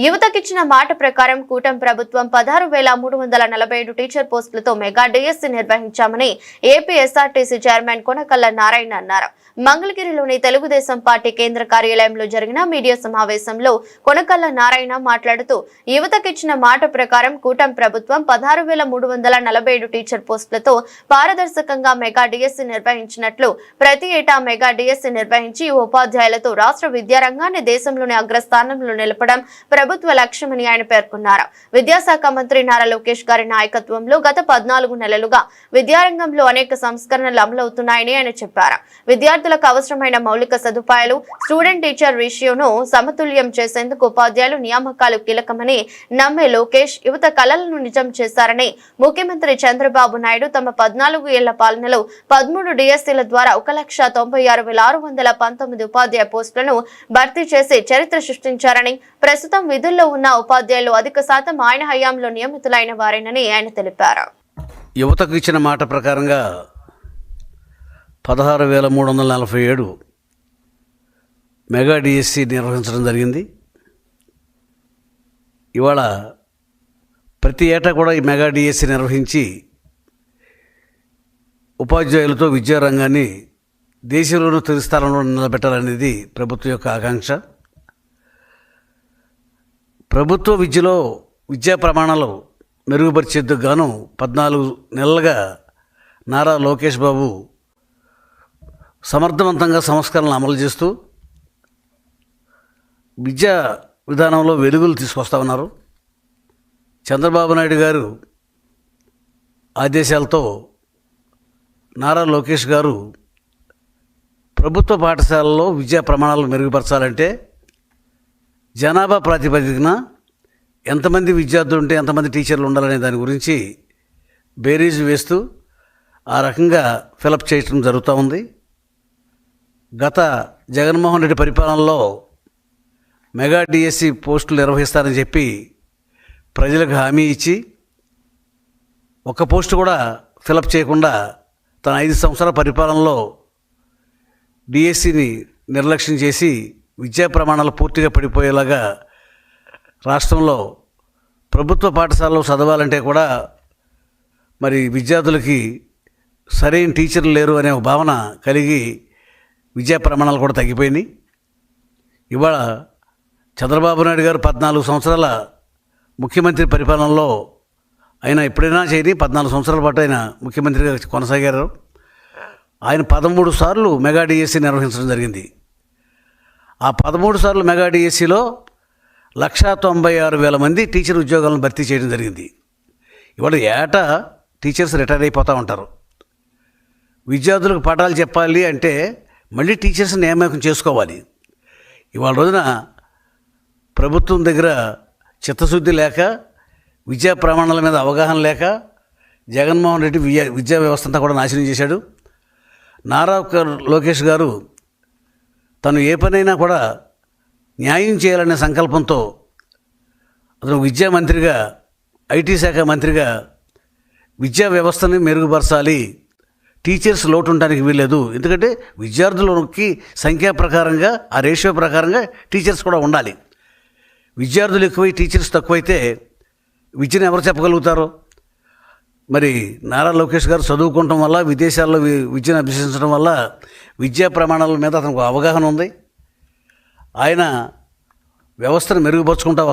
యువతకిచ్చిన మాట ప్రకారం కూటమి ప్రభుత్వం 16,347 టీచర్ పోస్టులతో మెగా డిఎస్సి నిర్వహించామని AP SRTC chairman Konakalla Narayana అన్నారు. మంగళగిరిలోని తెలుగుదేశం పార్టీ కేంద్ర కార్యాలయంలో జరిగిన మీడియా సమావేశంలో కొనకళ్ళ నారాయణ మాట్లాడుతూ యువతకిచ్చిన మాట ప్రకారం కూటమి ప్రభుత్వం 16,347 టీచర్ పోస్టులతో పారదర్శకంగా మెగా డిఎస్సి నిర్వహించినట్లు, ప్రతి ఏటా మెగా డిఎస్సి నిర్వహించి ఉపాధ్యాయులతో రాష్ట్ర విద్యారంగాన్ని దేశంలోని అగ్రస్థానంలో నిలపడం ప్రభుత్వ లక్ష్యమని ఆయన పేర్కొన్నారు. విద్యాశాఖ మంత్రి నారా లోకేష్ గారి నాయకత్వంలో గత 14 నెలలుగా విద్యారంగంలో అనేక సంస్కరణలు అమలవుతున్నాయని ఆయన చెప్పారు. విద్యార్థులకు అవసరమైన మౌలిక సదుపాయాలు, స్టూడెంట్ టీచర్ రేషియోను సమతుల్యం చేసేందుకు ఉపాధ్యాయులు నియామకాలు కీలకమని నమ్మే లోకేష్ యువత కలలను నిజం చేశారని, ముఖ్యమంత్రి చంద్రబాబు నాయుడు తమ 14 ఏళ్ల పాలనలో 13 డిఎస్సీల ద్వారా 1,96,619 ఉపాధ్యాయ పోస్టులను భర్తీ చేసి చరిత్ర సృష్టించారని, ప్రస్తుతం విధుల్లో ఉన్న ఉపాధ్యాయులు అధిక శాతం ఆయన హయాంలో నియమితులైన వారేనని ఆయన తెలిపారు. యువతకు ఇచ్చిన మాట ప్రకారంగా 16,347 మెగా డిఎస్సి నిర్వహించడం జరిగింది. ఇవాళ ప్రతి ఏటా కూడా ఈ మెగా డిఎస్సి నిర్వహించి ఉపాధ్యాయులతో విద్యారంగాన్ని దేశంలోనూ తొలి స్థానంలో నిలబెట్టాలనేది ప్రభుత్వం యొక్క ఆకాంక్ష. ప్రభుత్వ విద్యలో విద్యా ప్రమాణాలు మెరుగుపరిచేందుకు గాను 14 నెలలుగా నారా లోకేష్ బాబు సమర్థవంతంగా సంస్కరణలు అమలు చేస్తూ విద్యా విధానంలో వెలుగులు తీసుకొస్తా ఉన్నారు. చంద్రబాబు నాయుడు గారు ఆదేశాలతో నారా లోకేష్ గారు ప్రభుత్వ పాఠశాలల్లో విద్యా ప్రమాణాలు మెరుగుపరచాలంటే జనాభా ప్రాతిపదికన ఎంతమంది విద్యార్థులు ఉంటే ఎంతమంది టీచర్లు ఉండాలనే దాని గురించి బేరీజు వేస్తూ ఆ రకంగా ఫిలప్ చేయడం జరుగుతూ ఉంది. గత జగన్మోహన్ రెడ్డి పరిపాలనలో మెగా డిఎస్సి పోస్టులు నిర్వహిస్తారని చెప్పి ప్రజలకు హామీ ఇచ్చి ఒక్క పోస్టు కూడా ఫిలప్ చేయకుండా తన 5 సంవత్సరాల పరిపాలనలో డిఎస్సిని నిర్లక్ష్యం చేసి విద్యా ప్రమాణాలు పూర్తిగా పడిపోయేలాగా రాష్ట్రంలో ప్రభుత్వ పాఠశాలలో చదవాలంటే కూడా మరి విద్యార్థులకి సరైన టీచర్లు లేరు అనే ఒక భావన కలిగి విద్యా ప్రమాణాలు కూడా తగ్గిపోయినాయి. ఇవాళ చంద్రబాబు నాయుడు గారు 14 సంవత్సరాల ముఖ్యమంత్రి పరిపాలనలో ఆయన ఎప్పుడైనా చేయని 14 సంవత్సరాల పాటు ఆయన ముఖ్యమంత్రిగా కొనసాగారు. ఆయన 13 సార్లు మెగా డిఎస్సి నిర్వహించడం జరిగింది. ఆ 13 సార్లు మెగా డిఎస్సిలో 196,000 మంది టీచర్ ఉద్యోగాలను భర్తీ చేయడం జరిగింది. ఇవాళ ఏటా టీచర్స్ రిటైర్ అయిపోతూ ఉంటారు. విద్యార్థులకు పాఠాలు చెప్పాలి అంటే మళ్ళీ టీచర్స్ నియామకం చేసుకోవాలి. ఇవాళ రోజున ప్రభుత్వం దగ్గర చిత్తశుద్ధి లేక, విద్యా ప్రమాణాల మీద అవగాహన లేక జగన్మోహన్ రెడ్డి విద్యా వ్యవస్థ అంతా కూడా నాశనం చేశాడు. నారా లోకేష్ గారు తను ఏ పనైనా కూడా న్యాయం చేయాలనే సంకల్పంతో అతను విద్యా మంత్రిగా, ఐటీ శాఖ మంత్రిగా విద్యా వ్యవస్థని మెరుగుపరచాలి, టీచర్స్ లోటు ఉండడానికి వీల్లేదు. ఎందుకంటే విద్యార్థులకి సంఖ్యా ప్రకారంగా ఆ రేషియో ప్రకారంగా టీచర్స్ కూడా ఉండాలి. విద్యార్థులు ఎక్కువై టీచర్స్ తక్కువైతే విద్యను ఎవరు చెప్పగలుగుతారో? మరి నారా లోకేష్ గారు చదువుకోవటం వల్ల, విదేశాల్లో విద్యను అభ్యసించడం వల్ల విద్యా ప్రమాణాల మీద అతనికి అవగాహన ఉంది. ఆయన వ్యవస్థను మెరుగుపరుచుకుంటా